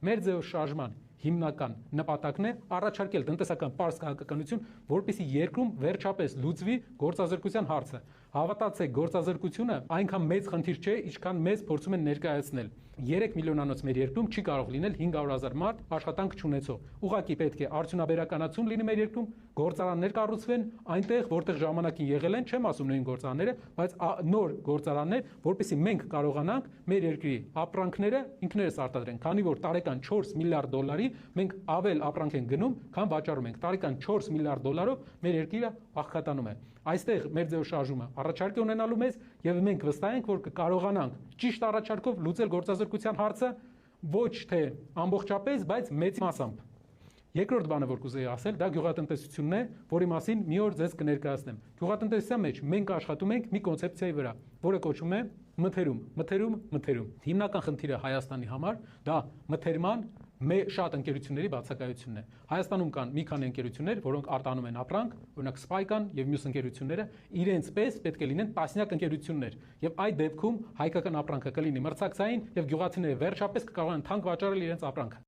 մեր ձեւով շարժման հիմնական նպատակն է առաջարկել տնտեսական պարզ քաղաքականություն, որպեսզի երկրում վերջապես լուծվի գործազրկության հարցը։ Հավատացեք, գործազրկությունը այնքան մեծ խնդիր չէ, ինչքան մեզ փորձում են ներկայացնել։ 3 միլիոնանոց մեր երկրում չի կարող լինել 500,000 մարդ աշխատանք չունեցող։ Ուղղակի պետք է արդյունաբերականացում լինի մեր երկրում, գործարաններ կառուցվեն այնտեղ, որտեղ ժամանակին եղել են, չեմ ասում նույն գործարանները, բայց նոր գործարաններ, որպեսզի մենք կարողանանք մեր երկրի ապրանքները ինքներս արտադրենք, քանի որ տարեկան 4 միլիարդ դոլարի մենք ավել ապրանք ենք գնում, քան վաճառում ենք։ Տարեկան 4 միլիարդ դոլարով մեր երկիրը աղքատանում է։ Այստեղ մեր ձեւով շարժումը առաջարկ է ունենալու մեզ եւ մենք վստահ ենք, որ կկարողանանք ճիշտ առաջարկով լուծել գործազրկության հարցը ոչ թե ամբողջապես, բայց մեծ մասամբ։ Երկրորդ բանը, որ կուզեի ասել, դա գյուղատնտեսությունն է, որի մասին մի օր ձեզ կներկայացնեմ։ Գյուղատնտեսության մեջ մենք աշխատում ենք մի կոնցեպցիայի վրա, որը կոչվում է մթերում։ Հիմնական խնդիրը Հայաստանի համար դա մթերման շատ ընկերությունների բացակայությունն է։ Հայաստանում կան մի քանի ընկերություններ, որոնք արտանում են ապրանք, օրինակ Spike-ն եւ մյուս ընկերությունները, իրենց պես պետք է լինեն տասնյակ ընկերություններ, եւ այդ դեպքում հայկական ապրանքը կլինի մրցակցային եւ գյուղացիները վերջապես կկարողանան թանկ վաճառել իրենց ապրանքը։